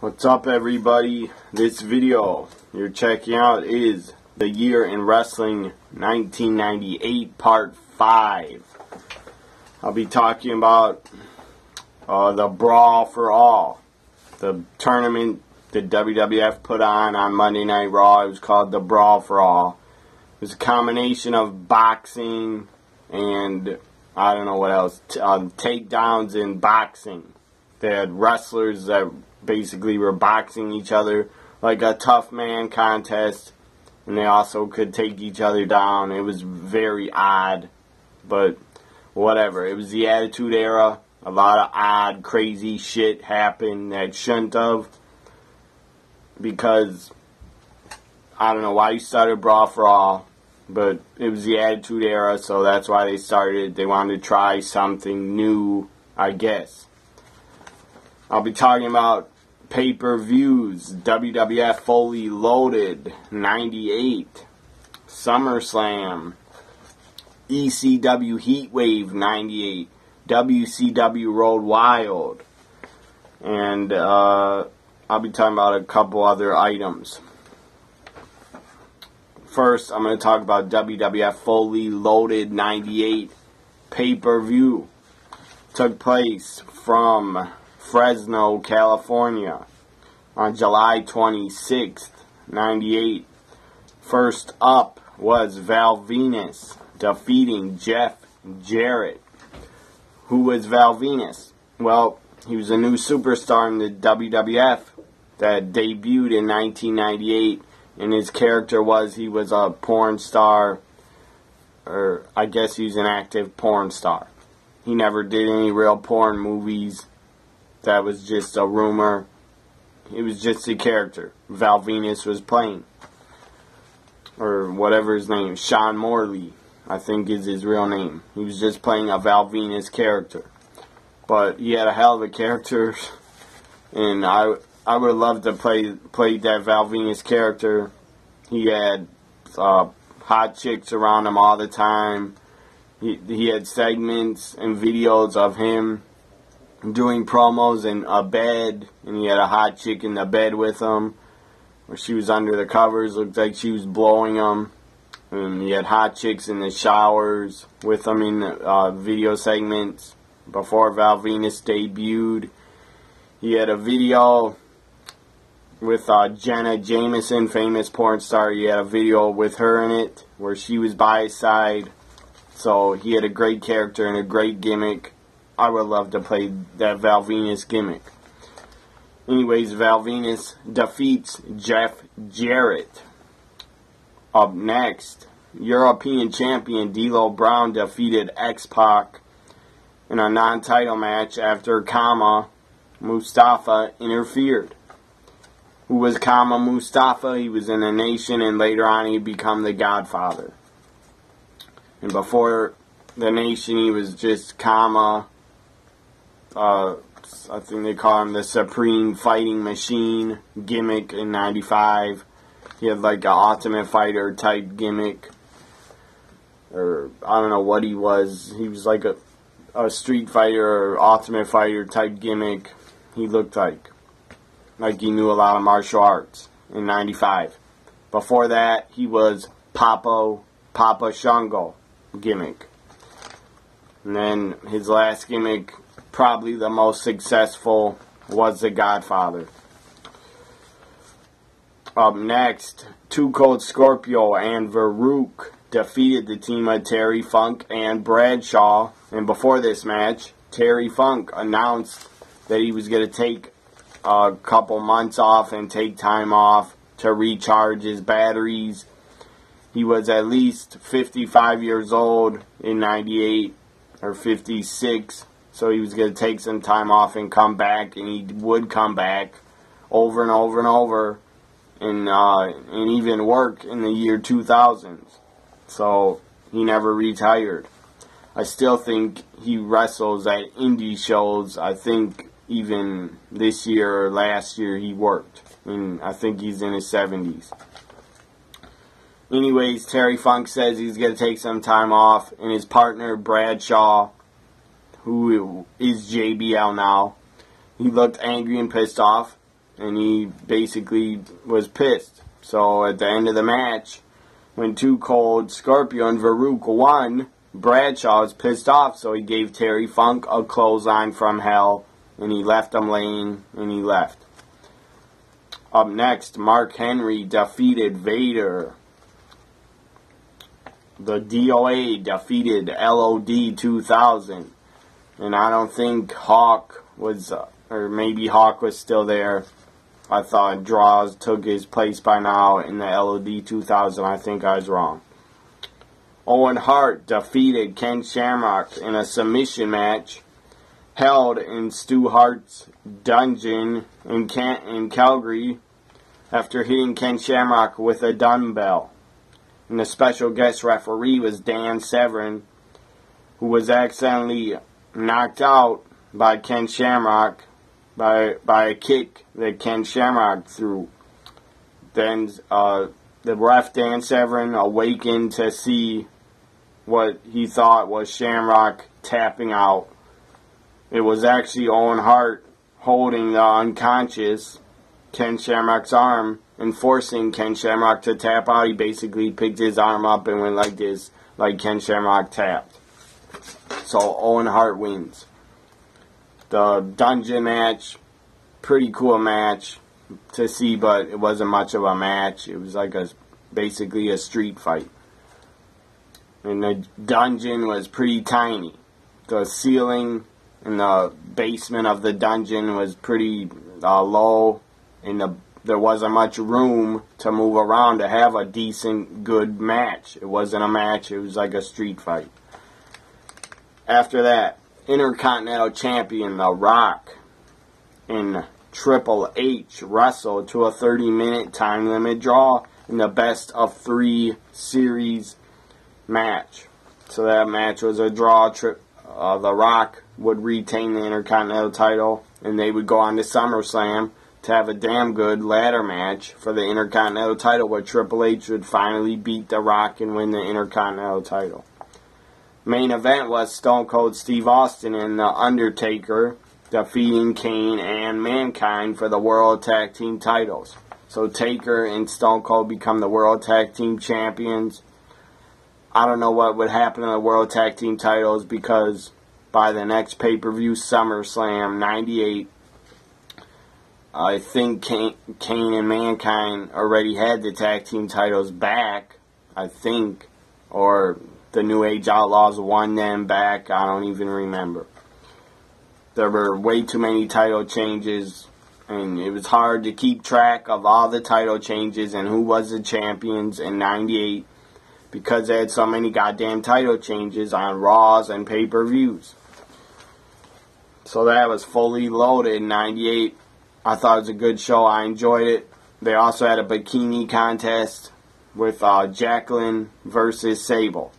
What's up, everybody? This video you're checking out is the Year in Wrestling 1998 Part 5. I'll be talking about the Brawl for All, the tournament that WWF put on Monday Night Raw. It was called the Brawl for All. It was a combination of boxing and I don't know what else, takedowns in boxing. They had wrestlers that basically were boxing each other like a tough man contest, and they also could take each other down. It was very odd, but whatever. It was the Attitude Era. A lot of odd, crazy shit happened that shouldn't have, because I don't know why you started Brawl for All, but it was the Attitude Era, so that's why they started it. They wanted to try something new, I guess. I'll be talking about pay-per-views. WWF Fully Loaded 98, SummerSlam, ECW Heatwave 98, WCW Road Wild, and I'll be talking about a couple other items. First, I'm going to talk about WWF Fully Loaded 98 pay-per-view. Took place from Fresno, California on July 26th, 98. First up was Val Venis defeating Jeff Jarrett. Who was Val Venis? Well, he was a new superstar in the WWF that debuted in 1998. And his character was, he was a porn star, or I guess he was an active porn star. He never did any real porn movies. That was just a rumor. It was just a character Val Venis was playing. Or whatever his name, Sean Morley, I think is his real name. He was just playing a Val Venis character. But he had a hell of a character, and I would love to play that Val Venis character. He had hot chicks around him all the time. He had segments and videos of him doing promos in a bed, and he had a hot chick in the bed with him, where she was under the covers, looked like she was blowing him. And he had hot chicks in the showers with him in the video segments before Val Venis debuted. He had a video with Jenna Jameson, famous porn star. He had a video with her in it where she was by his side. So he had a great character and a great gimmick. I would love to play that Val Venis gimmick. Anyways, Val Venis defeats Jeff Jarrett. Up next, European champion D'Lo Brown defeated X-Pac in a non-title match after Kama Mustafa interfered. Who was Kama Mustafa? He was in the Nation, and later on he became the Godfather. And before the Nation, he was just Kama. I think they call him the Supreme Fighting Machine gimmick in 95. He had like an Ultimate Fighter type gimmick. Or I don't know what he was. He was like a Street Fighter or Ultimate Fighter type gimmick. He looked like he knew a lot of martial arts in 95. Before that, he was Papa Shango gimmick. And then his last gimmick, probably the most successful, was the Godfather. Up next, Two Cold Scorpio and Farouk defeated the team of Terry Funk and Bradshaw. And before this match, Terry Funk announced that he was going to take a couple months off and take time off to recharge his batteries. He was at least 55 years old in 98 or 56, so he was going to take some time off and come back, and he would come back over and over and over and even work in the year 2000. So he never retired. I still think he wrestles at indie shows. I think even this year or last year he worked. And I think he's in his 70s. Anyways, Terry Funk says he's going to take some time off. And his partner, Bradshaw, who is JBL now, he looked angry and pissed off. and he basically was pissed. So at the end of the match, when Too Cold, Scorpio, and Farouk won, Bradshaw was pissed off, so he gave Terry Funk a clothesline from hell, and he left him laying, and he left. Up next, Mark Henry defeated Vader. The DOA defeated LOD 2000. And I don't think Hawk was, or maybe Hawk was still there. I thought Draws took his place by now in the LOD 2000. I think I was wrong. Owen Hart defeated Ken Shamrock in a submission match held in Stu Hart's dungeon in Calgary after hitting Ken Shamrock with a dumbbell. And the special guest referee was Dan Severn, who was accidentally knocked out by Ken Shamrock by a kick that Ken Shamrock threw. Then the ref Dan Severn awakened to see what he thought was Shamrock tapping out. It was actually Owen Hart holding the unconscious Ken Shamrock's arm and forcing Ken Shamrock to tap out. He basically picked his arm up and went like this, like Ken Shamrock tapped. So Owen Hart wins. The dungeon match, pretty cool match to see, but it wasn't much of a match. It was like basically a street fight. And the dungeon was pretty tiny. The ceiling in the basement of the dungeon was pretty low, and there wasn't much room to move around to have a decent, good match. It wasn't a match, it was like a street fight. After that, Intercontinental Champion The Rock and Triple H wrestled to a 30-minute time limit draw in the best of 3 series match. So that match was a draw. The Rock would retain the Intercontinental title, and they would go on to SummerSlam to have a damn good ladder match for the Intercontinental title, where Triple H would finally beat The Rock and win the Intercontinental title. Main event was Stone Cold Steve Austin and The Undertaker defeating Kane and Mankind for the World Tag Team titles. So Taker and Stone Cold become the World Tag Team champions. I don't know what would happen to the World Tag Team titles, because by the next pay-per-view, SummerSlam 98, I think Kane and Mankind already had the tag team titles back, I think, or the New Age Outlaws won them back. I don't even remember. There were way too many title changes, and it was hard to keep track of all the title changes and who was the champions in 98, because they had so many goddamn title changes on Raws and pay-per-views. So that was Fully Loaded in 98. I thought it was a good show. I enjoyed it. They also had a bikini contest with Jacqueline versus Sable.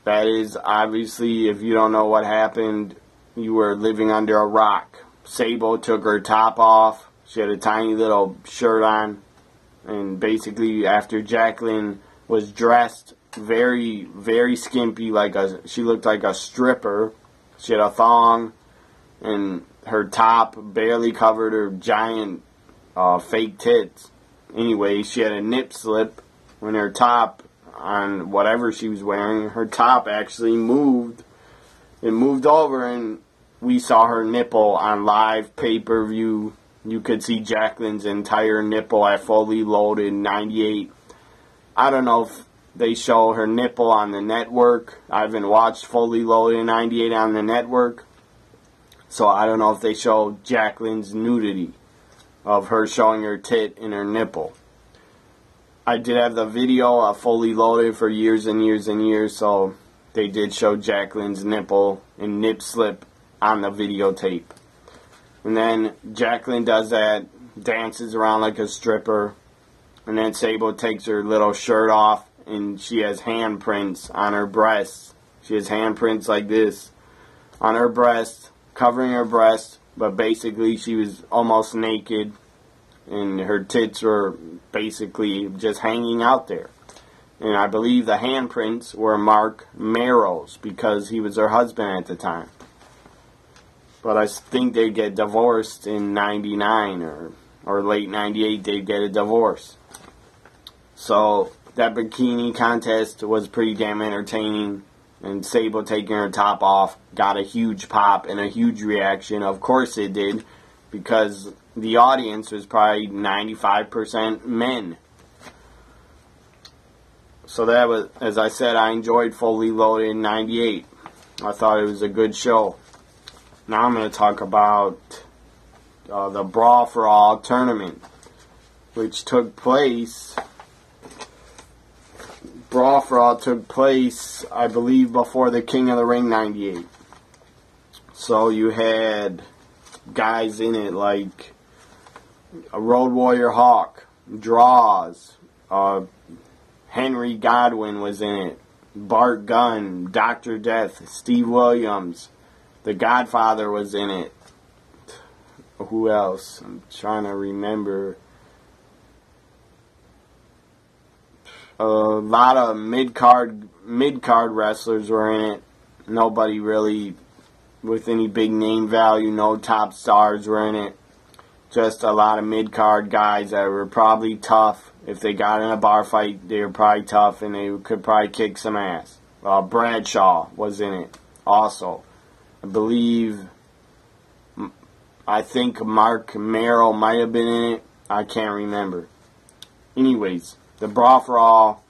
That is, obviously, if you don't know what happened, you were living under a rock. Sable took her top off. She had a tiny little shirt on. And basically, after Jacqueline was dressed very, very skimpy, she looked like a stripper. She had a thong, and her top barely covered her giant fake tits. Anyway, she had a nip slip when her top, on whatever she was wearing, her top actually moved. It moved over, and we saw her nipple on live pay-per-view. You could see Jacqueline's entire nipple at Fully Loaded 98. I don't know if they show her nipple on the network. I haven't watched Fully Loaded 98 on the network, so I don't know if they show Jacqueline's nudity of her showing her tit and her nipple. I did have the video of Fully Loaded for years and years and years, so they did show Jacqueline's nipple and nip slip on the videotape. And then Jacqueline does that, dances around like a stripper, and then Sable takes her little shirt off, and she has handprints on her breasts. She has handprints like this on her breast, covering her breast, but basically she was almost naked, and her tits were basically just hanging out there. And I believe the handprints were Mark Merrill's, because he was her husband at the time. But I think they'd get divorced in 99 or late 98, they'd get a divorce. So that bikini contest was pretty damn entertaining. And Sable taking her top off got a huge pop and a huge reaction. Of course it did, because the audience was probably 95% men. So that was, as I said, I enjoyed Fully Loaded in 98. I thought it was a good show. Now I'm going to talk about the Brawl for All tournament, which took place. Brawl for All took place, I believe, before the King of the Ring 98. So you had guys in it like a Road Warrior Hawk, Draws, Henry Godwin was in it, Bart Gunn, Dr. Death, Steve Williams, The Godfather was in it. Who else? I'm trying to remember. A lot of mid-card wrestlers were in it. Nobody really with any big name value. No top stars were in it. Just a lot of mid-card guys that were probably tough. If they got in a bar fight, they were probably tough and they could probably kick some ass. Bradshaw was in it also. I think Mark Merrill might have been in it. I can't remember. Anyways, the Brawl for All,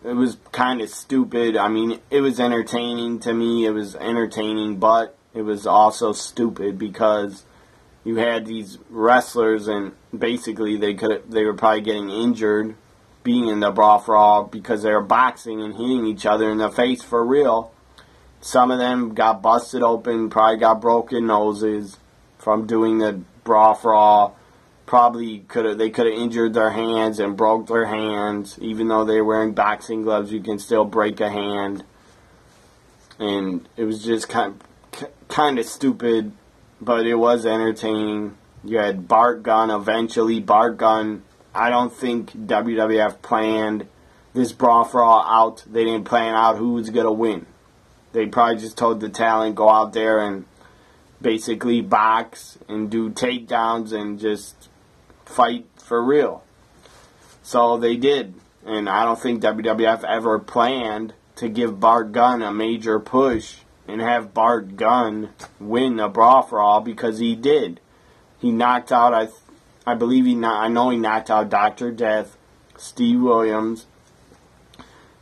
it was kind of stupid. I mean, it was entertaining to me. It was entertaining, but it was also stupid because you had these wrestlers and basically they were probably getting injured being in the Brawl for All because they were boxing and hitting each other in the face for real. Some of them got busted open, probably got broken noses from doing the Brawl for All. Probably they could have injured their hands and broke their hands. Even though they were wearing boxing gloves, you can still break a hand. And it was just kind of stupid, but it was entertaining. You had Bart Gunn eventually. Bart Gunn, I don't think WWF planned this Brawl for All out. They didn't plan out who was going to win. They probably just told the talent, go out there and basically box and do takedowns and just fight for real. So they did. And I don't think WWF ever planned to give Bart Gunn a major push and have Bart Gunn win the Brawl for All, because he did. He knocked out, I know he knocked out Dr. Death, Steve Williams.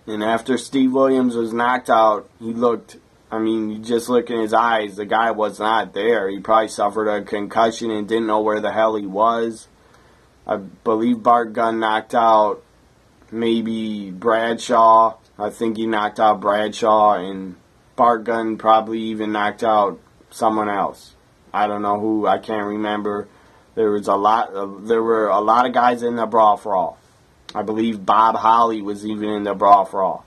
And after Steve Williams was knocked out, he looked, you just look in his eyes, the guy was not there. He probably suffered a concussion and didn't know where the hell he was. I believe Bart Gunn knocked out maybe Bradshaw. I think he knocked out Bradshaw, and Bart Gunn probably even knocked out someone else. I don't know who. I can't remember. There were a lot of guys in the Brawl for All. I believe Bob Holly was even in the Brawl for All.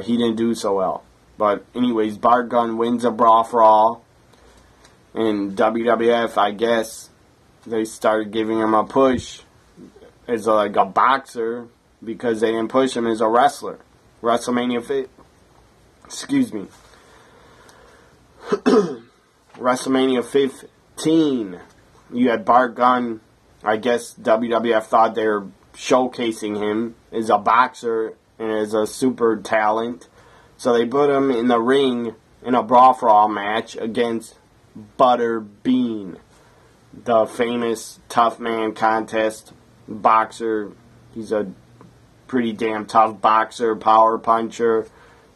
He didn't do so well. But anyways, Bart Gunn wins a Brawl for All. And WWF, I guess, they started giving him a push as like a boxer because they didn't push him as a wrestler. WrestleMania 15, you had Bart Gunn. I guess WWF thought they were showcasing him as a boxer and as a super talent. So they put him in the ring in a Brawl for All match against Butter Bean, the famous tough man contest boxer. He's a pretty damn tough boxer, power puncher.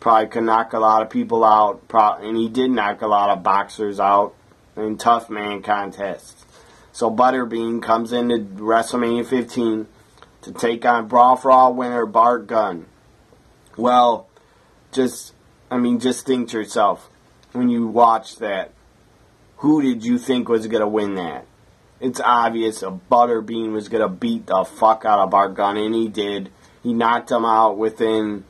Probably could knock a lot of people out. And he did knock a lot of boxers out in tough man contests. So Butterbean comes into WrestleMania 15 to take on Brawl for All winner Bart Gunn. Well, just think to yourself, when you watch that, who did you think was going to win that? It's obvious a Butterbean was going to beat the fuck out of Bart Gunn, and he did. He knocked him out within,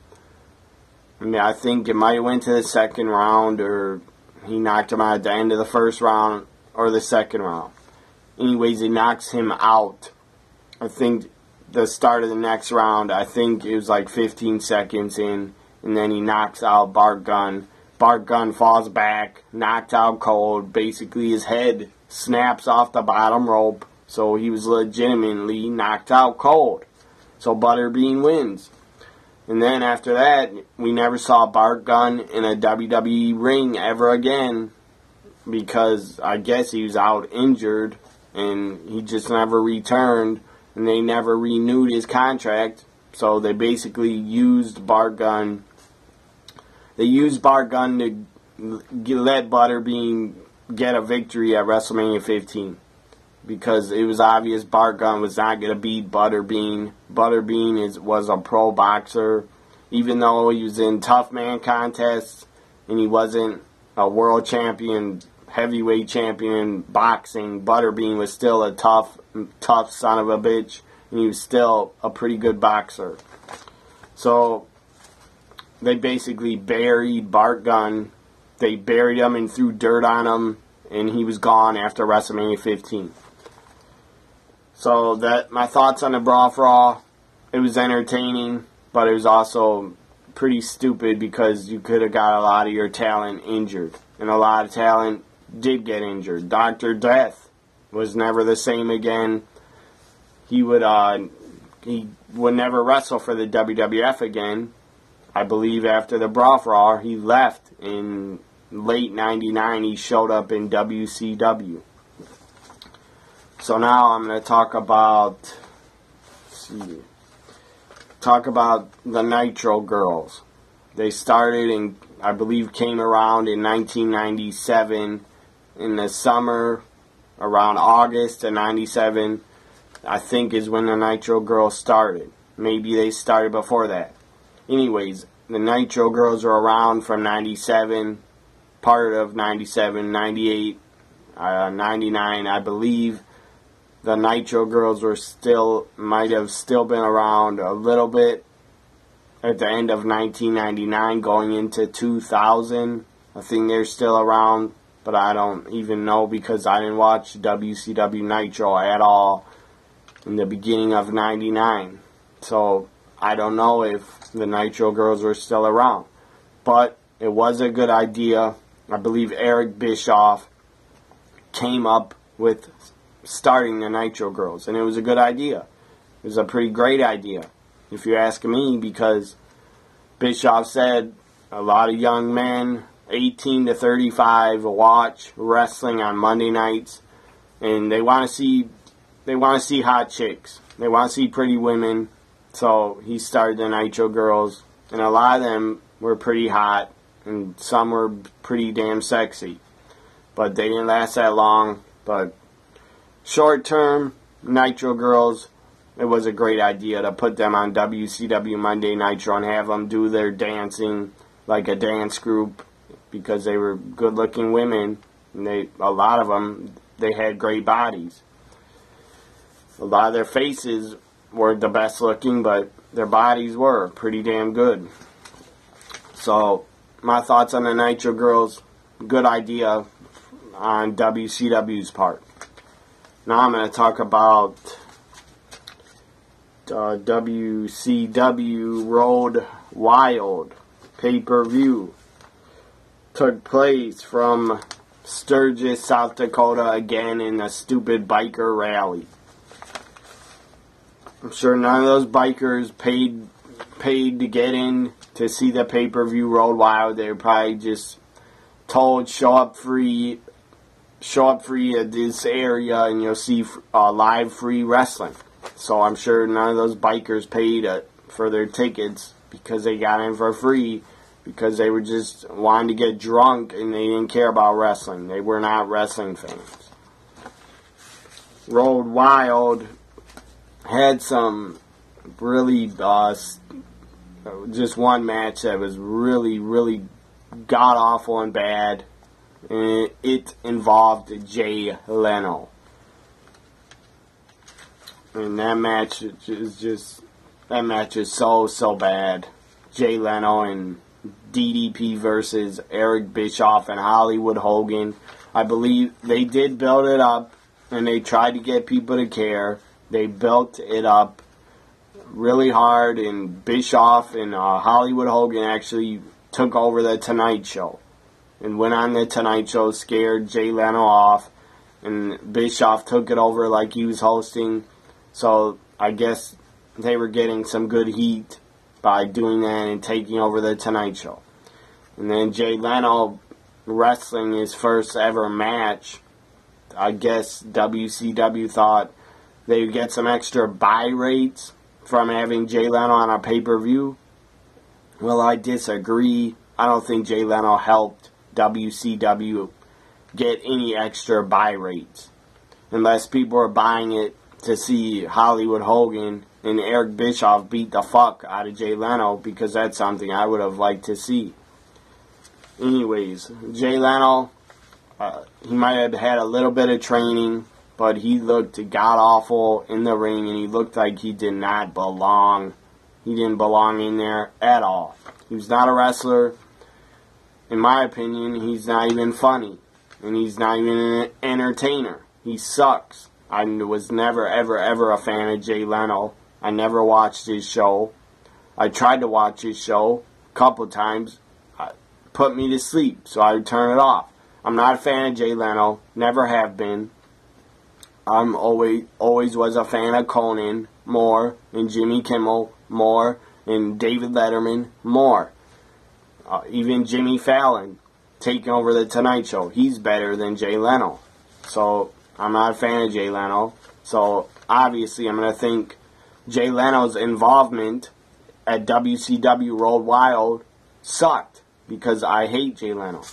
I think it might have went to the second round, or he knocked him out at the end of the first round, or the second round. Anyways, he knocks him out. I think the start of the next round, I think it was like 15 seconds in, and then he knocks out Bart Gunn. Bart Gunn falls back, knocked out cold. Basically, his head snaps off the bottom rope, so he was legitimately knocked out cold. So Butterbean wins. And then after that, we never saw Bart Gunn in a WWE ring ever again, because I guess he was out injured, and he just never returned, and they never renewed his contract. So they basically used Bart Gunn. They used Bart Gunn to let Butterbean get a victory at WrestleMania 15. Because it was obvious Bart Gunn was not going to beat Butterbean. Butterbean was a pro boxer. Even though he was in tough man contests and he wasn't a world champion, heavyweight champion in boxing, Butterbean was still a tough son of a bitch. And he was still a pretty good boxer. So they basically buried Bart Gunn. They buried him and threw dirt on him, and he was gone after WrestleMania 15. So that my thoughts on the Brawl for All. It was entertaining, but it was also pretty stupid because you could have got a lot of your talent injured, and a lot of talent did get injured. Dr. Death was never the same again. He would never wrestle for the WWF again. I believe after the Brawl for All, he left in late '99. He showed up in WCW. So now I'm going to talk about the Nitro Girls. They started and I believe came around in 1997 in the summer, around August of '97. I think is when the Nitro Girls started. Maybe they started before that. Anyways, the Nitro Girls were around from 97, part of 97, 98, 99, I believe. The Nitro Girls might have still been around a little bit at the end of 1999 going into 2000. I think they're still around, but I don't even know because I didn't watch WCW Nitro at all in the beginning of 99. So I don't know if the Nitro Girls were still around. But it was a good idea. I believe Eric Bischoff came up with starting the Nitro Girls, and it was a good idea. It was a pretty great idea, if you ask me, because Bischoff said a lot of young men, 18 to 35, watch wrestling on Monday nights, and they want to see hot chicks. They want to see pretty women. So he started the Nitro Girls, and a lot of them were pretty hot, and some were pretty damn sexy. But they didn't last that long. But short term, Nitro Girls, it was a great idea to put them on WCW Monday Nitro and have them do their dancing like a dance group, because they were good looking women, and a lot of them, they had great bodies. A lot of their faces weren't the best looking, but their bodies were pretty damn good. So my thoughts on the Nitro Girls, good idea on WCW's part. Now I'm going to talk about WCW Road Wild pay-per-view. Took place from Sturgis, South Dakota, again in a stupid biker rally. I'm sure none of those bikers paid to get in to see the pay-per-view Road Wild. They were probably just told, show up free at this area and you'll see live free wrestling. So I'm sure none of those bikers paid for their tickets because they got in for free, because they were just wanting to get drunk and they didn't care about wrestling. They were not wrestling fans. Road Wild had some really, just one match that was really, really god-awful and bad. And it involved Jay Leno. And that match is so bad. Jay Leno and DDP versus Eric Bischoff and Hollywood Hogan. I believe they did build it up, and they tried to get people to care. They built it up really hard, and Bischoff and Hollywood Hogan actually took over the Tonight Show. and went on the Tonight Show, scared Jay Leno off, and Bischoff took it over like he was hosting. So I guess they were getting some good heat by doing that and taking over the Tonight Show. And then Jay Leno wrestling his first ever match. I guess WCW thought they would get some extra buy rates from having Jay Leno on a pay-per-view. Well, I disagree. I don't think Jay Leno helped WCW get any extra buy rates. Unless people are buying it to see Hollywood Hogan and Eric Bischoff beat the fuck out of Jay Leno, because that's something I would have liked to see. Anyways, Jay Leno, he might have had a little bit of training, but he looked god-awful in the ring, and he looked like he did not belong. He didn't belong in there at all. He was not a wrestler. In my opinion, he's not even funny. And he's not even an entertainer. He sucks. I was never, ever, ever a fan of Jay Leno. I never watched his show. I tried to watch his show a couple times. Put me to sleep, so I would turn it off. I'm not a fan of Jay Leno. Never have been. I'm always was a fan of Conan more, and Jimmy Kimmel more, and David Letterman more. Even Jimmy Fallon taking over the Tonight Show. He's better than Jay Leno. So I'm not a fan of Jay Leno. So obviously I'm going to think Jay Leno's involvement at WCW Road Wild sucked, because I hate Jay Leno.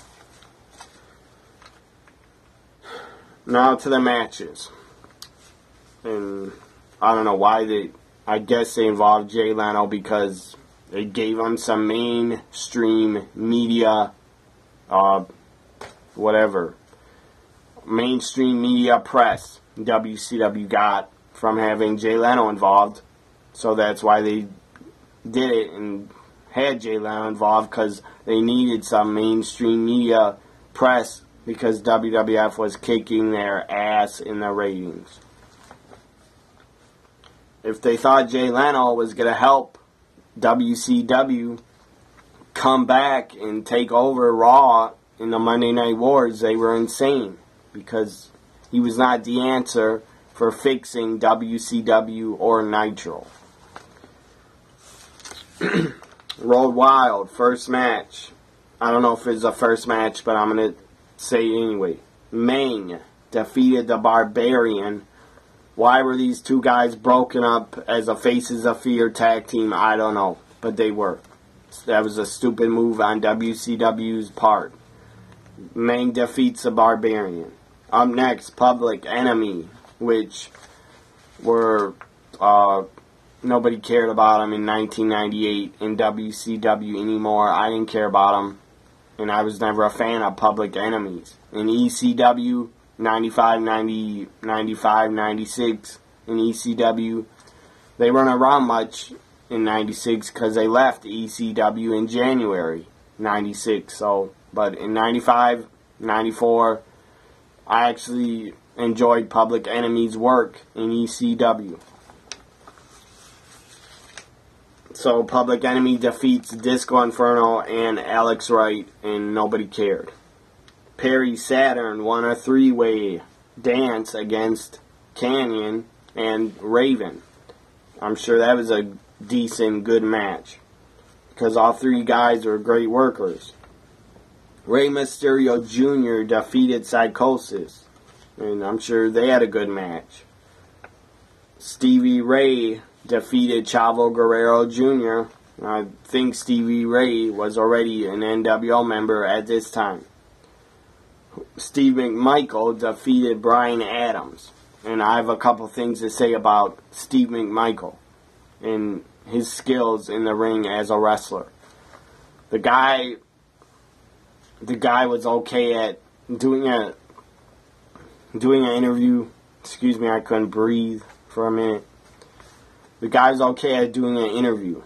Now to the matches. And I don't know why I guess they involved Jay Leno because they gave him some mainstream media, mainstream media press WCW got from having Jay Leno involved. So that's why they did it and had Jay Leno involved, because they needed some mainstream media press because WWF was kicking their ass in the ratings. If they thought Jay Leno was going to help WCW come back and take over Raw in the Monday Night Wars, they were insane, because he was not the answer for fixing WCW or Nitro. Road Wild, first match. I don't know if it's a first match, but I'm going to say it anyway. Meng defeated the Barbarian. Why were these two guys broken up as a Faces of Fear tag team? I don't know, but they were. That was a stupid move on WCW's part. Meng defeats the Barbarian. Up next, Public Enemy, which were nobody cared about them in 1998 in WCW anymore. I didn't care about them, and I was never a fan of Public Enemies. In ECW, 95, 96, in ECW, they weren't around much in 96 because they left ECW in January 96. So, but in 95, 94, I actually enjoyed Public Enemy's work in ECW. So Public Enemy defeats Disco Inferno and Alex Wright, and nobody cared. Perry Saturn won a three-way dance against Canyon and Raven. I'm sure that was a decent, good match, because all three guys were great workers. Rey Mysterio Jr. defeated Psychosis, and I'm sure they had a good match. Stevie Ray defeated Chavo Guerrero Jr. I think Stevie Ray was already an NWO member at this time. Steve Mcmichael defeated Bryan Adams. And I have a couple things to say about Steve Mcmichael and his skills in the ring as a wrestler. The guy was okay at doing an interview. Excuse me, I couldn't breathe for a minute. The guy's okay at doing an interview,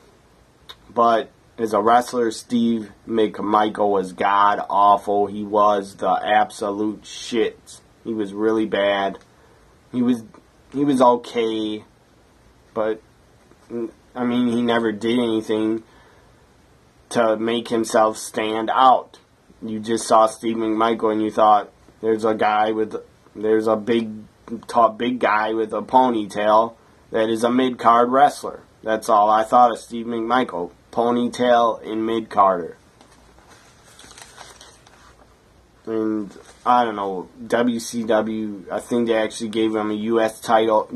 but as a wrestler, Steve Mcmichael was god-awful. He was the absolute shit. He was really bad. He was okay, but, I mean, he never did anything to make himself stand out. you just saw Steve Mcmichael and you thought, there's a big guy with a ponytail that is a mid-card wrestler. That's all I thought of Steve Mcmichael. Ponytail and mid-carder. And I don't know, WCW, I think they actually gave him a US title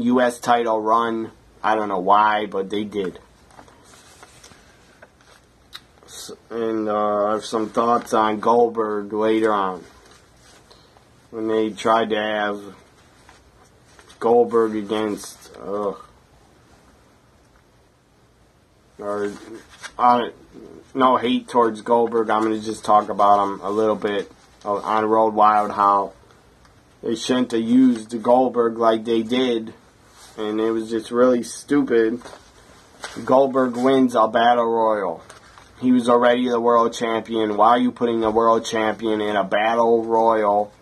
run. I don't know why, but they did. And I have some thoughts on Goldberg later on. When they tried to have Goldberg against, no hate towards Goldberg, I'm going to just talk about him a little bit on Road Wild, how they shouldn't have used Goldberg like they did, and it was just really stupid. Goldberg wins a battle royal. He was already the world champion. Why are you putting the world champion in a battle royal?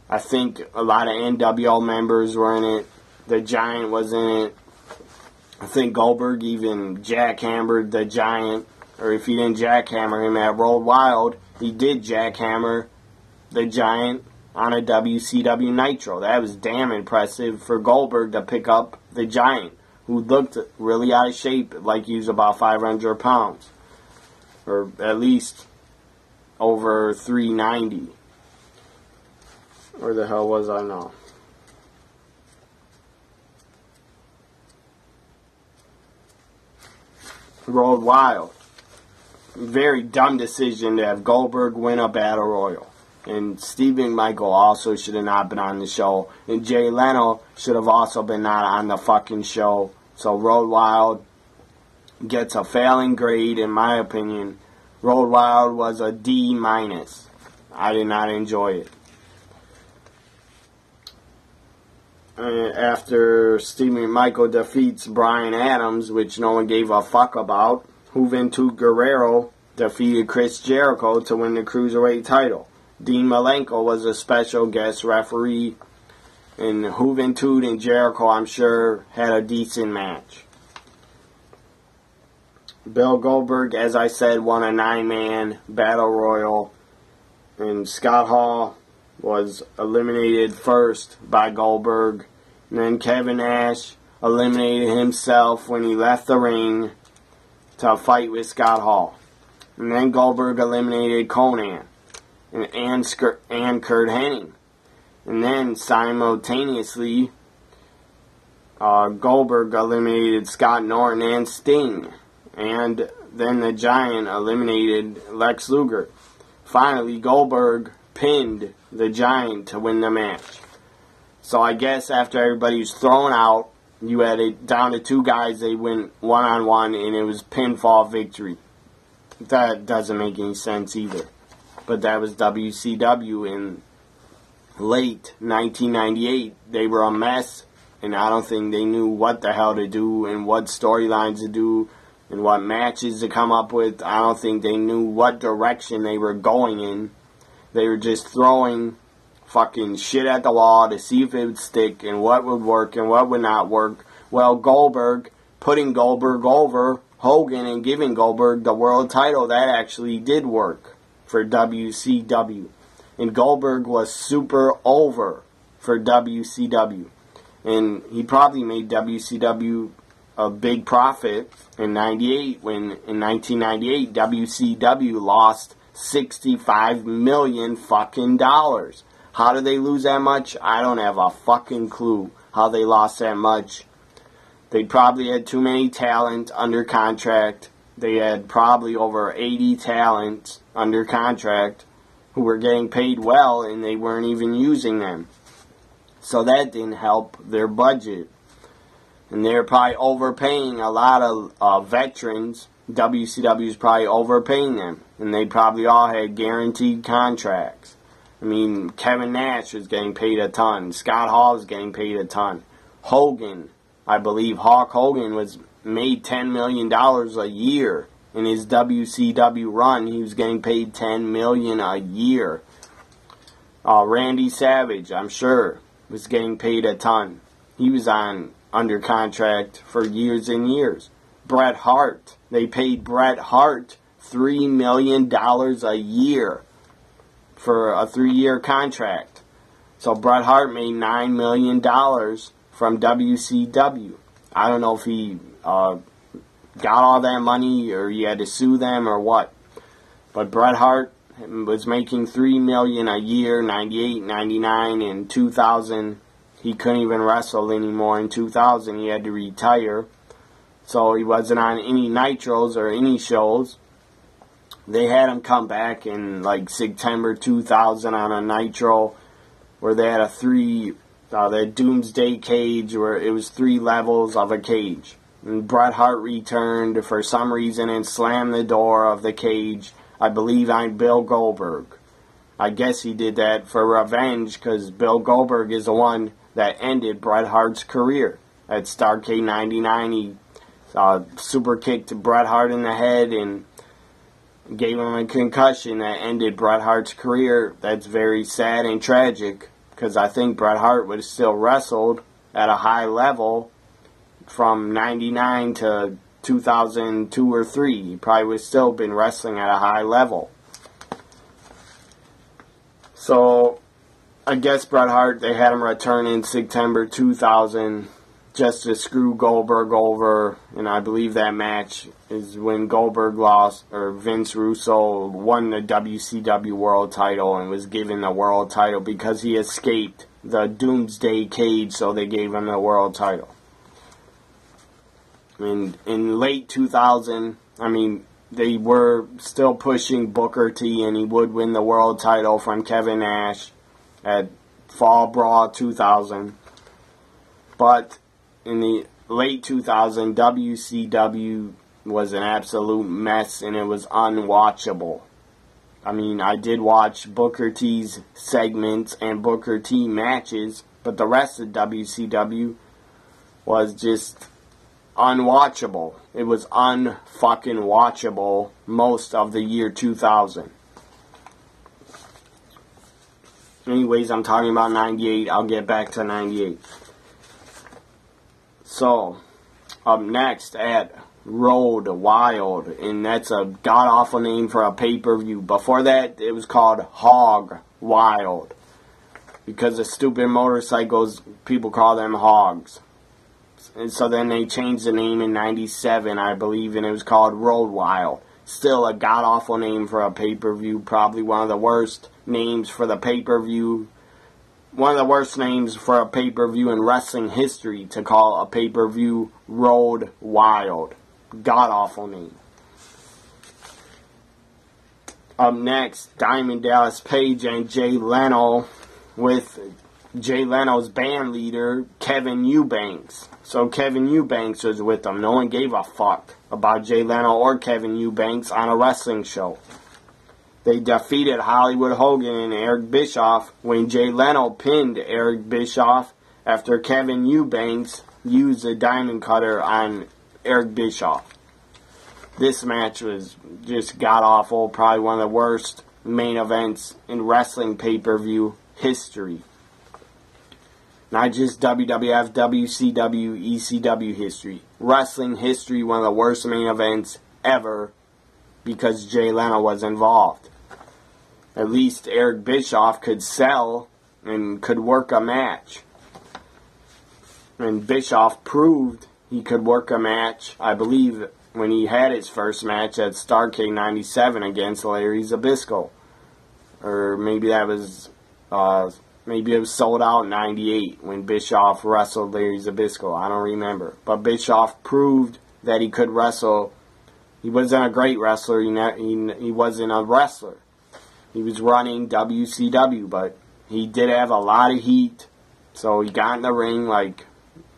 I think a lot of NWO members were in it. The Giant was in it. I think Goldberg even jackhammered the Giant, or if he didn't jackhammer him at Road Wild, he did jackhammer the Giant on a WCW Nitro. That was damn impressive for Goldberg to pick up the Giant, who looked really out of shape, like he was about 500 pounds, or at least over 390. Where the hell was I now? Road Wild. Very dumb decision to have Goldberg win a battle royal. And Steve McMichael also should have not been on the show. And Jay Leno should have also been not on the fucking show. So Road Wild gets a failing grade, in my opinion. Road Wild was a D-. I did not enjoy it. After Steve McMichael defeats Bryan Adams, which no one gave a fuck about, Juventud Guerrero defeated Chris Jericho to win the Cruiserweight title. Dean Malenko was a special guest referee, and Juventud and Jericho, I'm sure, had a decent match. Bill Goldberg, as I said, won a 9-man battle royal, and Scott Hall was eliminated first by Goldberg, and then Kevin Nash eliminated himself when he left the ring to fight with Scott Hall. And then Goldberg eliminated Conan and Kurt Hennig. And then simultaneously, Goldberg eliminated Scott Norton and Sting. And then the Giant eliminated Lex Luger. Finally, Goldberg pinned the Giant to win the match. So I guess after everybody was thrown out, you had it down to 2 guys. They went one-on-one, and it was pinfall victory. That doesn't make any sense either. But that was WCW in late 1998. They were a mess, and I don't think they knew what the hell to do and what storylines to do and what matches to come up with. I don't think they knew what direction they were going in. They were just throwing fucking shit at the wall to see if it would stick and what would work and what would not work. Well, Goldberg, putting Goldberg over Hogan and giving Goldberg the world title, that actually did work for WCW. And Goldberg was super over for WCW. And he probably made WCW a big profit in 98 when in 1998 WCW lost $65 million fucking dollars. How did they lose that much? I don't have a fucking clue how they lost that much. They probably had too many talent under contract. They had probably over 80 talent under contract who were getting paid well, and they weren't even using them. So that didn't help their budget. And they're probably overpaying a lot of veterans. WCW is probably overpaying them. And they probably all had guaranteed contracts. I mean, Kevin Nash was getting paid a ton. Scott Hall was getting paid a ton. Hogan, I believe Hulk Hogan was made $10 million a year. In his WCW run, he was getting paid $10 million a year. Randy Savage, I'm sure, was getting paid a ton. He was under contract for years and years. Bret Hart, they paid Bret Hart $3 million a year. for a 3-year contract. So Bret Hart made $9 million from WCW. I don't know if he got all that money or he had to sue them or what. But Bret Hart was making $3 million a year, 98, 99, and 2000. He couldn't even wrestle anymore in 2000. He had to retire. So he wasn't on any Nitros or any shows. They had him come back in like September 2000 on a Nitro where they had the Doomsday cage where it was 3 levels of a cage. And Bret Hart returned for some reason and slammed the door of the cage, I believe, on Bill Goldberg. I guess he did that for revenge because Bill Goldberg is the one that ended Bret Hart's career. At Starrcade 99, he super kicked Bret Hart in the head and gave him a concussion that ended Bret Hart's career. That's very sad and tragic because I think Bret Hart would have still wrestled at a high level from 99 to 2002 or 3. He probably would have still been wrestling at a high level. So I guess Bret Hart, they had him return in September 2000 just to screw Goldberg over, and I believe that match is when Goldberg lost, or Vince Russo won the WCW World title and was given the World title because he escaped the Doomsday cage, so they gave him the World title. And in late 2000, they were still pushing Booker T, and he would win the World title from Kevin Nash at Fall Brawl 2000. But in the late 2000, WCW was an absolute mess, and it was unwatchable. I did watch Booker T's segments and Booker T matches, but the rest of WCW was just unwatchable. It was unfucking watchable most of the year 2000. Anyways, I'm talking about 98. I'll get back to 98. So, up next at Road Wild, and that's a god-awful name for a pay-per-view. Before that, it was called Hog Wild. Because of stupid motorcycles, people call them hogs. And so then they changed the name in 97, I believe, and it was called Road Wild. Still a god-awful name for a pay-per-view. Probably one of the worst names for the pay-per-view. One of the worst names for a pay-per-view in wrestling history, to call a pay-per-view Road Wild. God-awful name. Up next, Diamond Dallas Page and Jay Leno with Jay Leno's band leader, Kevin Eubanks. So Kevin Eubanks was with them. No one gave a fuck about Jay Leno or Kevin Eubanks on a wrestling show. They defeated Hollywood Hogan and Eric Bischoff when Jay Leno pinned Eric Bischoff after Kevin Eubanks used a diamond cutter on Eric Bischoff. This match was just god-awful. Probably one of the worst main events in wrestling pay-per-view history. Not just WWF, WCW, ECW history. Wrestling history, one of the worst main events ever because Jay Leno was involved. At least Eric Bischoff could sell and could work a match. And Bischoff proved he could work a match, I believe, when he had his first match at Starrcade 97 against Larry Zbyszko. Or maybe that was, maybe it was Sold Out 98 when Bischoff wrestled Larry Zbyszko. I don't remember. But Bischoff proved that he could wrestle. He wasn't a great wrestler. He wasn't a wrestler. He was running WCW, but he did have a lot of heat. So he got in the ring, like,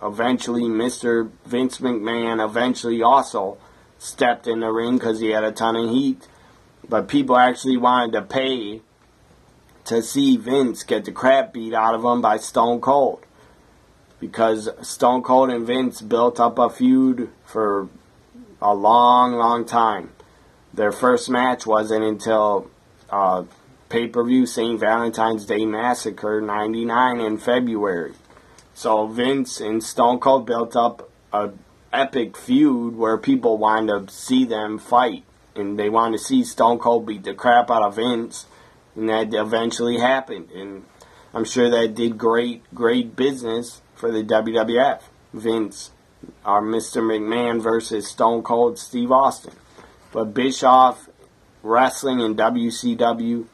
eventually Mr. Vince McMahon eventually also stepped in the ring because he had a ton of heat. But people actually wanted to pay to see Vince get the crap beat out of him by Stone Cold. Because Stone Cold and Vince built up a feud for a long, long time. Their first match wasn't until pay-per-view St. Valentine's Day Massacre 99 in February. So Vince and Stone Cold built up an epic feud where people wanted to see them fight. And they wanted to see Stone Cold beat the crap out of Vince. And that eventually happened. And I'm sure that did great business for the WWF. Vince, or Mr. McMahon versus Stone Cold Steve Austin. But Bischoff wrestling in WCW,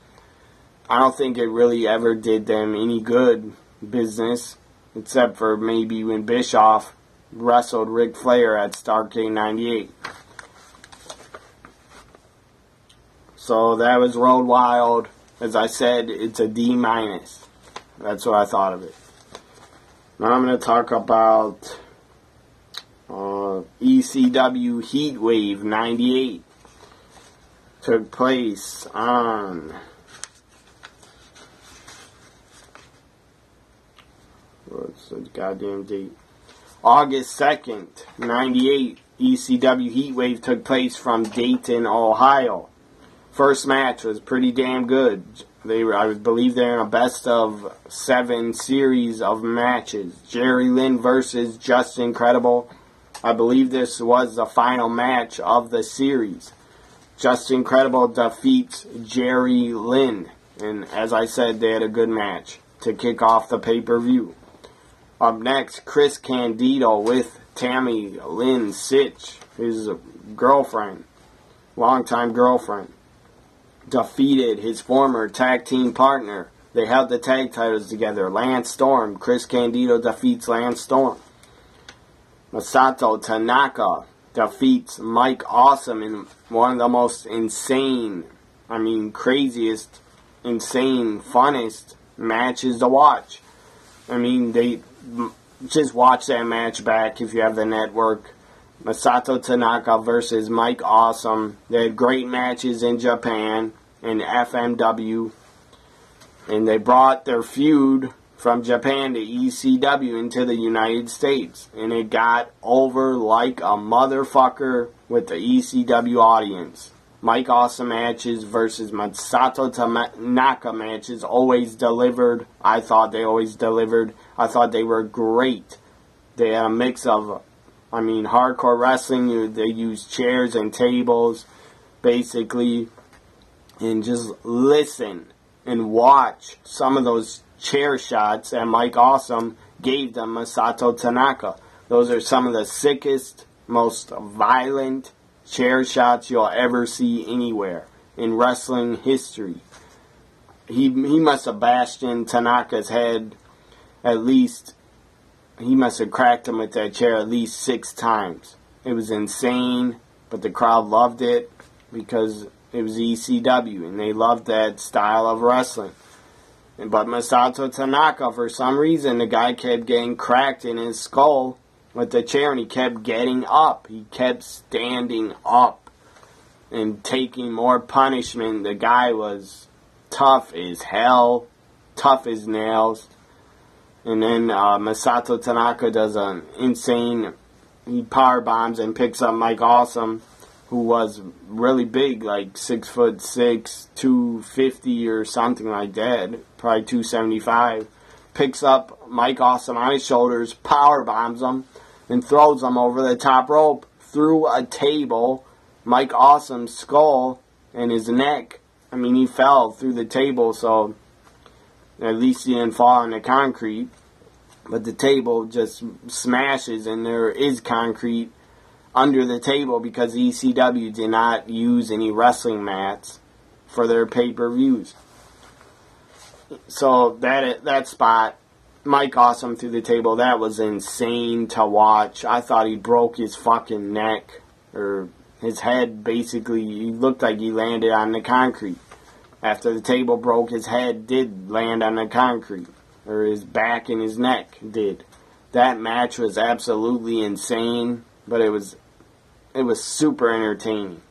I don't think it really ever did them any good business, except for maybe when Bischoff wrestled Ric Flair at Starrcade 98. So that was Road Wild. As I said, it's a D-. That's what I thought of it. Now I'm going to talk about ECW Heatwave 98. Took place on what's the goddamn date? August 2nd, 98. ECW Heatwave took place from Dayton, Ohio. First match was pretty damn good. I believe they're in a best of 7 series of matches. Jerry Lynn versus Just Incredible. I believe this was the final match of the series. Just Incredible defeats Jerry Lynn. And as I said, they had a good match to kick off the pay-per-view. Up next, Chris Candido with Tammy Lynn Sitch, his girlfriend, longtime girlfriend, defeated his former tag team partner. They held the tag titles together. Lance Storm. Chris Candido defeats Lance Storm. Masato Tanaka defeats Mike Awesome in one of the most insane, craziest, insane, funnest matches to watch. They just watch that match back if you have the network. Masato Tanaka versus Mike Awesome. They had great matches in Japan and FMW. And they brought their feud from Japan to ECW into the United States. And it got over like a motherfucker with the ECW audience. Mike Awesome matches versus Masato Tanaka matches always delivered. I thought they always delivered. I thought they were great. They had a mix of, hardcore wrestling. They used chairs and tables, basically. And just listen and watch some of those chair shots that Mike Awesome gave them Masato Tanaka. Those are some of the sickest, most violent chair shots you'll ever see anywhere in wrestling history. He must have bashed in Tanaka's head at least. He must have cracked him with that chair at least 6 times. It was insane, but the crowd loved it because it was ECW, and they loved that style of wrestling. But Masato Tanaka, for some reason, the guy kept getting cracked in his skull with the chair, and he kept getting up. He kept standing up and taking more punishment. The guy was tough as hell, tough as nails. And then Masato Tanaka does an insane, he power bombs and picks up Mike Awesome, who was really big, like 6'6", 250 or something like that, probably 275. Picks up Mike Awesome on his shoulders, power bombs him, and throws him over the top rope through a table. Mike Awesome's skull and his neck, he fell through the table, so at least he didn't fall on the concrete. But the table just smashes, and there is concrete under the table because ECW did not use any wrestling mats for their pay-per-views. So that spot, Mike Awesome through the table, that was insane to watch. I thought he broke his fucking neck, or his head, basically. He looked like he landed on the concrete. After the table broke, his head did land on the concrete, or his back and his neck did. That match was absolutely insane, but it was super entertaining.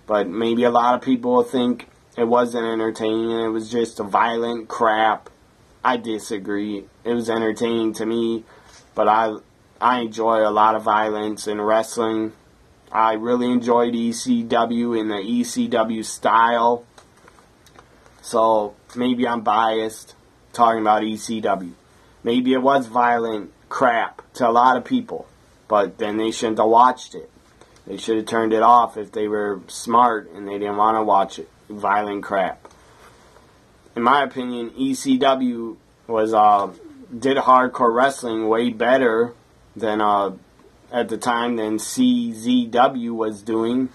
But maybe a lot of people will think it wasn't entertaining and it was just a violent crap. I disagree. It was entertaining to me, but I enjoy a lot of violence in wrestling. I really enjoyed ECW in the ECW style. So maybe I'm biased talking about ECW. Maybe it was violent crap to a lot of people, but then they shouldn't have watched it. They should have turned it off if they were smart and they didn't want to watch it. Violent crap. in my opinion, ECW was did hardcore wrestling way better than at the time than CZW was doing.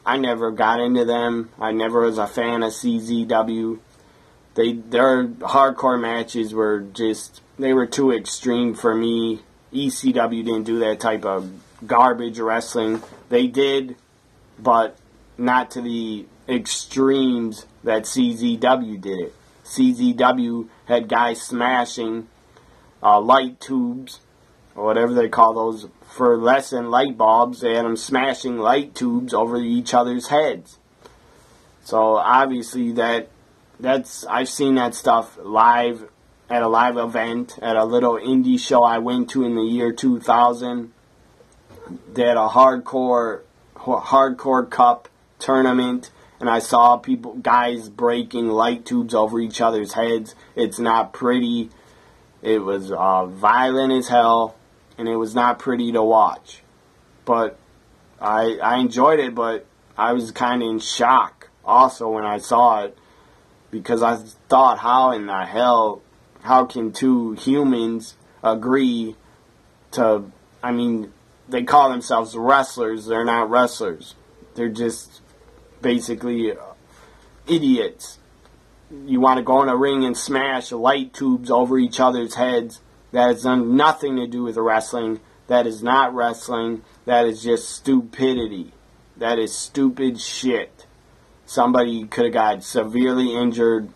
I never got into them. I never was a fan of CZW. Their hardcore matches were just, they were too extreme for me. ECW didn't do that type of garbage wrestling. They did, but not to the extremes that CZW did it. CZW had guys smashing light tubes, or whatever they call those, for less than light bulbs. They had them smashing light tubes over each other's heads. So obviously I've seen that stuff live at a live event at a little indie show I went to in the year 2000. They had a hardcore cup tournament, and I saw guys breaking light tubes over each other's heads. It's not pretty. It was violent as hell, and it was not pretty to watch. But I enjoyed it, but I was kind of in shock also when I saw it, because I thought, how in the hell, how can two humans agree to, I mean, they call themselves wrestlers. They're not wrestlers. They're just basically idiots. You want to go in a ring and smash light tubes over each other's heads. That has done nothing to do with wrestling. That is not wrestling. That is just stupidity. That is stupid shit. Somebody could have got severely injured.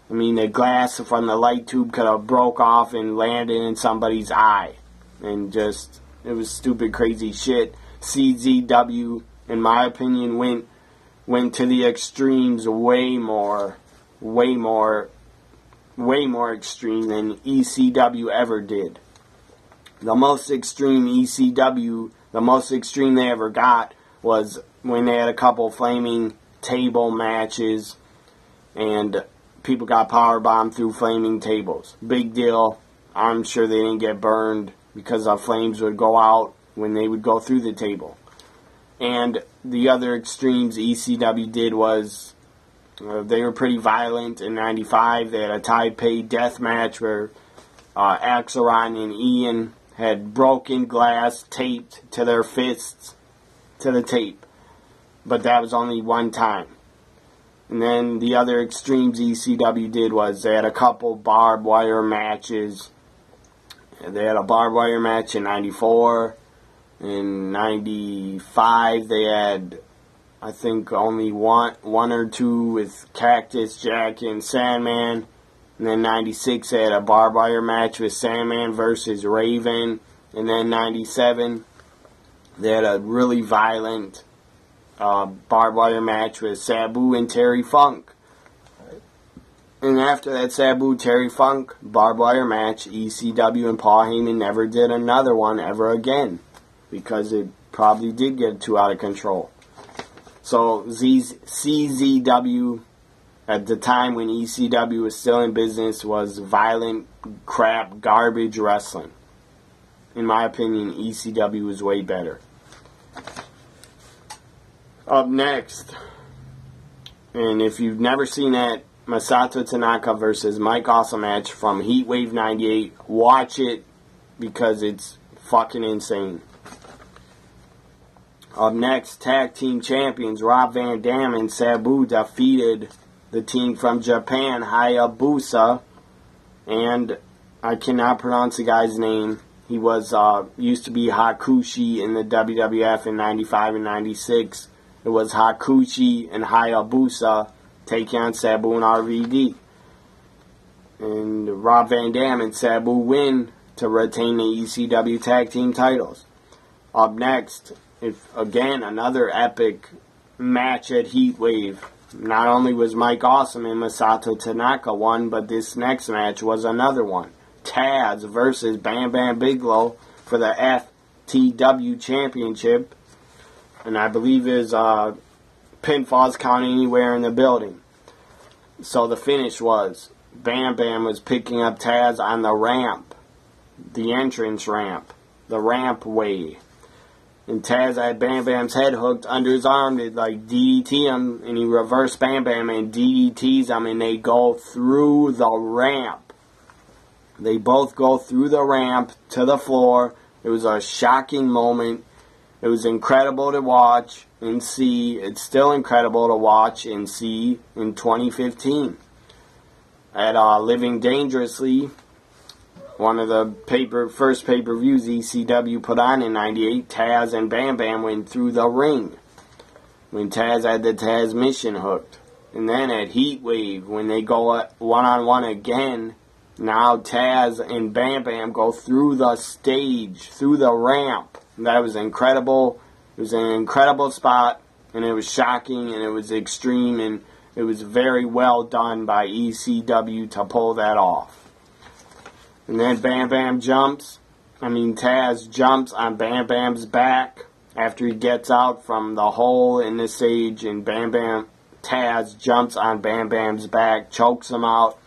I mean, the glass from the light tube could have broke off and landed in somebody's eye. And just, it was stupid, crazy shit. CZW, in my opinion, went to the extremes way more extreme than ECW ever did. The most extreme ECW, the most extreme they ever got was when they had a couple flaming table matches and people got powerbombed through flaming tables. Big deal. I'm sure they didn't get burned because the flames would go out when they would go through the table. And the other extremes ECW did was they were pretty violent in 95. They had a Taipei death match where Axelrod and Ian had broken glass taped to their fists to the tape. But that was only one time. And then the other extremes ECW did was they had a couple barbed wire matches. They had a barbed wire match in 94. In 95 they had, I think, only one or two with Cactus Jack and Sandman. And then 96 they had a barbed wire match with Sandman versus Raven. And then 97 they had a really violent barbed wire match with Sabu and Terry Funk. And after that Sabu Terry Funk barbed wire match, ECW and Paul Heyman never did another one ever again, because it probably did get too out of control. So CZW, at the time when ECW was still in business, was violent, crap, garbage wrestling. In my opinion, ECW was way better. Up next, and if you've never seen that Masato Tanaka versus Mike Awesome match from Heatwave 98, watch it, because it's fucking insane. Up next, tag team champions Rob Van Dam and Sabu defeated the team from Japan, Hayabusa, and I cannot pronounce the guy's name. He was used to be Hakushi in the WWF in 95 and 96. It was Hakushi and Hayabusa taking on Sabu and RVD. And Rob Van Dam and Sabu win to retain the ECW tag team titles. Up next, again, another epic match at Heatwave. Not only was Mike Awesome and Masato Tanaka one, but this next match was another one. Taz versus Bam Bam Bigelow for the FTW Championship. And I believe his pinfalls count anywhere in the building. So the finish was Bam Bam was picking up Taz on the ramp, the entrance ramp, the ramp way. And Taz had Bam Bam's head hooked under his arm to like DDT him, and he reversed Bam Bam and DDTs him, and they go through the ramp. They both go through the ramp to the floor. It was a shocking moment. It was incredible to watch and see. It's still incredible to watch and see in 2015. At Living Dangerously, one of the first pay-per-views ECW put on in 98, Taz and Bam Bam went through the ring when Taz had the Taz mission hooked. And then at Heat Wave, when they go one-on-one again, now Taz and Bam Bam go through the stage, through the ramp. And that was incredible. It was an incredible spot, and it was shocking, and it was extreme, and it was very well done by ECW to pull that off. And then Taz jumps on Bam Bam's back after he gets out from the hole in the stage, and Taz jumps on Bam Bam's back, chokes him out,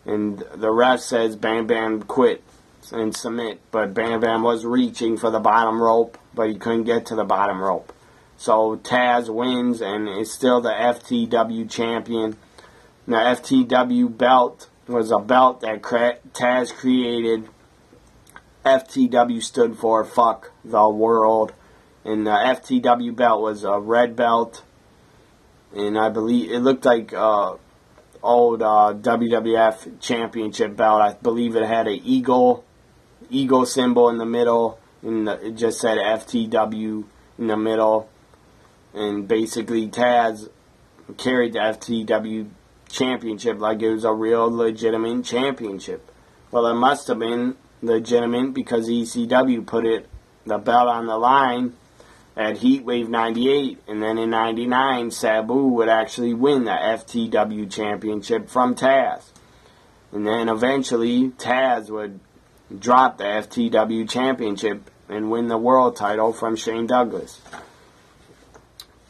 and the ref says Bam Bam quit and submit, but Bam Bam was reaching for the bottom rope, but he couldn't get to the bottom rope. So Taz wins and is still the FTW champion. The FTW belt was a belt that Taz created. FTW stood for Fuck the World. And the FTW belt was a red belt. And I believe it looked like old WWF championship belt. I believe it had an eagle symbol in the middle. And it just said FTW in the middle. And basically Taz carried the FTW championship like it was a real legitimate championship. Well, it must have been legitimate because ECW put the belt on the line at Heatwave 98, and then in 99 Sabu would actually win the FTW championship from Taz. And then eventually Taz would drop the FTW championship and win the world title from Shane Douglas.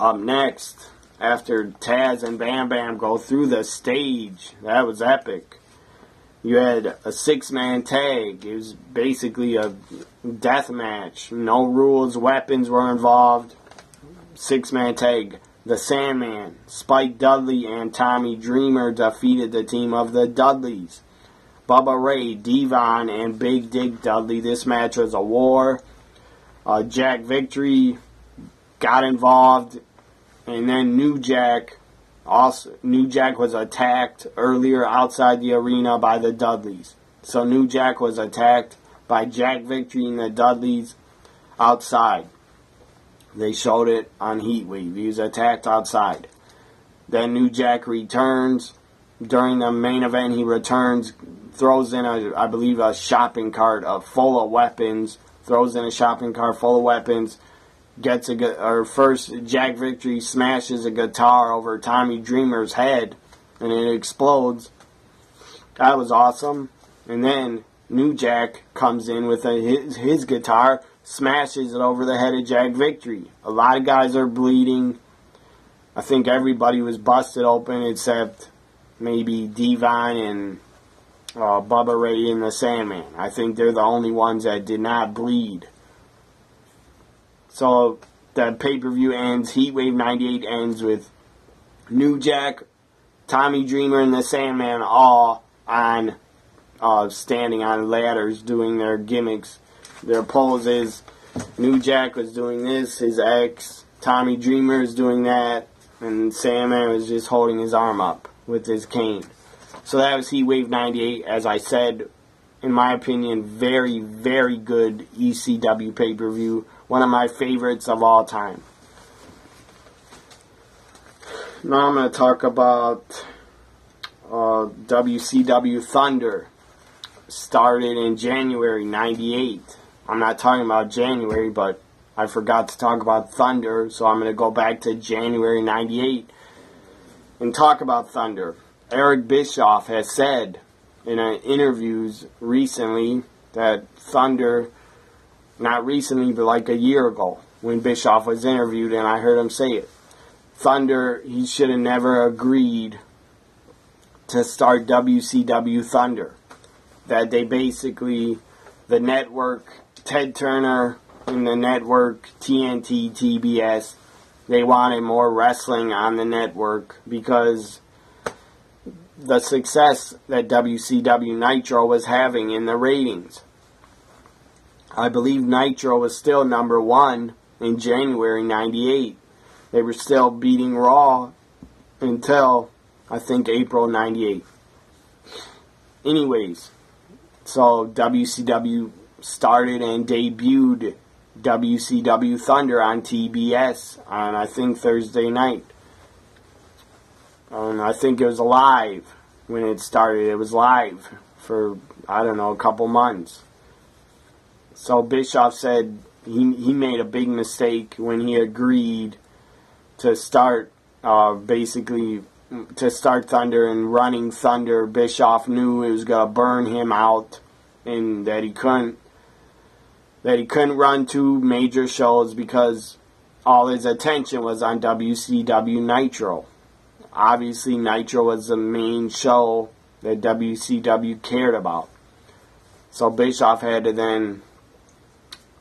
Up next, after Taz and Bam Bam go through the stage, that was epic. You had a 6-man tag. It was basically a death match. No rules, weapons were involved. 6-man tag. The Sandman, Spike Dudley, and Tommy Dreamer defeated the team of the Dudleys. Bubba Ray, Devon, and Big Dick Dudley. This match was a war. Jack Victory got involved, and then New Jack was attacked earlier outside the arena by the Dudleys. So New Jack was attacked by Jack Victory and the Dudleys outside. They showed it on Heatwave. He was attacked outside. Then New Jack returns. During the main event, he returns, throws in a shopping cart full of weapons. Throws in a shopping cart full of weapons. First, Jack Victory smashes a guitar over Tommy Dreamer's head, and it explodes. That was awesome. And then New Jack comes in with his guitar, smashes it over the head of Jack Victory. A lot of guys are bleeding. I think everybody was busted open except maybe Devon and Bubba Ray and the Sandman. I think they're the only ones that did not bleed. So the pay-per-view ends. Heatwave 98 ends with New Jack, Tommy Dreamer, and the Sandman all on standing on ladders doing their gimmicks, their poses. New Jack was doing this, his ex. Tommy Dreamer is doing that, and Sandman was just holding his arm up with his cane. So that was Heatwave 98. As I said, in my opinion, very, very good ECW pay-per-view. One of my favorites of all time. Now I'm going to talk about WCW Thunder. Started in January 98. I'm not talking about January, but I forgot to talk about Thunder, so I'm going to go back to January 98 and talk about Thunder. Eric Bischoff has said in interviews recently that Thunder, not recently, but like a year ago, when Bischoff was interviewed, and I heard him say it, Thunder, he should have never agreed to start WCW Thunder. That they basically, the network, Ted Turner, in the network, TNT, TBS. They wanted more wrestling on the network because the success that WCW Nitro was having in the ratings. I believe Nitro was still number 1 in January 98. They were still beating Raw until, I think, April 98. Anyways, so WCW started and debuted WCW Thunder on TBS on, I think, Thursday night. And I think it was live when it started. It was live for, I don't know, a couple months. So Bischoff said he made a big mistake when he agreed to start, basically, to start Thunder and running Thunder. Bischoff knew it was going to burn him out and that he couldn't run 2 major shows because all his attention was on WCW Nitro. Obviously, Nitro was the main show that WCW cared about. So Bischoff had to then,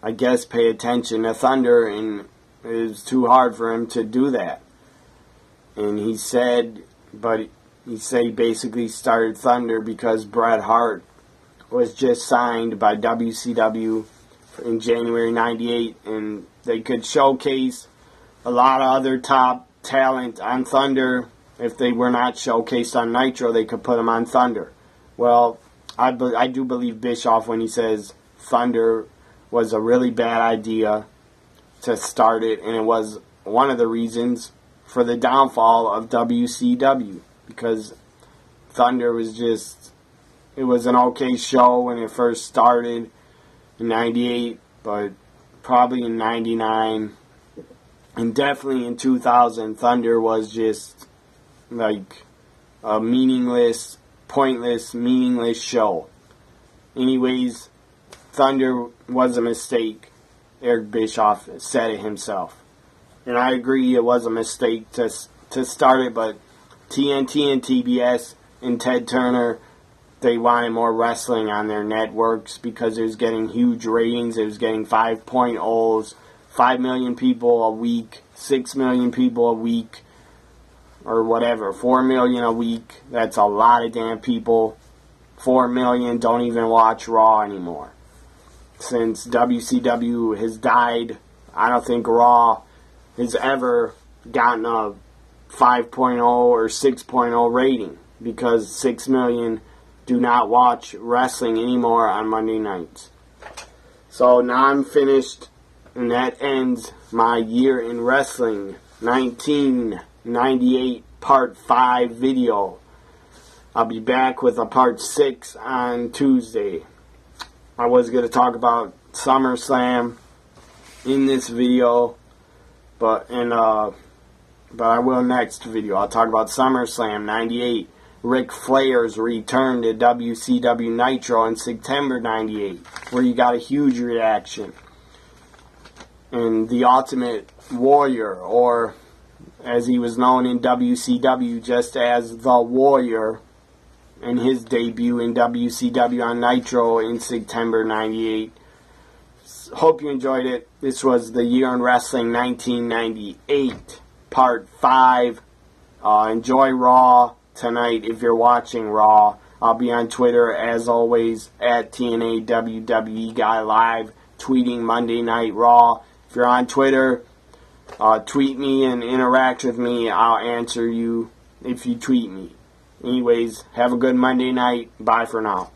I guess, pay attention to Thunder, and it was too hard for him to do that. And he said he basically started Thunder because Bret Hart was just signed by WCW in January 98, and they could showcase a lot of other top talent on Thunder. If they were not showcased on Nitro, they could put them on Thunder. Well, I do believe Bischoff when he says Thunder was a really bad idea to start it, and it was one of the reasons for the downfall of WCW, because Thunder was just, it was an okay show when it first started in 98, but probably in 99 and definitely in 2000, Thunder was just like a meaningless, pointless, meaningless show. Anyways, Thunder was a mistake. Eric Bischoff said it himself. And I agree it was a mistake to start it, but TNT and TBS and Ted Turner, they wanted more wrestling on their networks because it was getting huge ratings. It was getting 5.0s, 5 million people a week, 6 million people a week, or whatever, 4 million a week. That's a lot of damn people. 4 million don't even watch Raw anymore. Since WCW has died, I don't think Raw has ever gotten a 5.0 or 6.0 rating because 6 million do not watch wrestling anymore on Monday nights. So now I'm finished, and that ends my year in wrestling 1998 part 5 video. I'll be back with a part 6 on Tuesday. I was going to talk about SummerSlam in this video, but I will next video. I'll talk about SummerSlam 98. Ric Flair's return to WCW Nitro in September 98, where you got a huge reaction. And the Ultimate Warrior, or as he was known in WCW just as The Warrior, and his debut in WCW on Nitro in September 98. Hope you enjoyed it. This was the Year in Wrestling 1998, Part 5. Enjoy Raw tonight if you're watching Raw. I'll be on Twitter, as always, at TNA WWE Guy Live, tweeting Monday Night Raw. If you're on Twitter, tweet me and interact with me. I'll answer you if you tweet me. Anyways, have a good Monday night. Bye for now.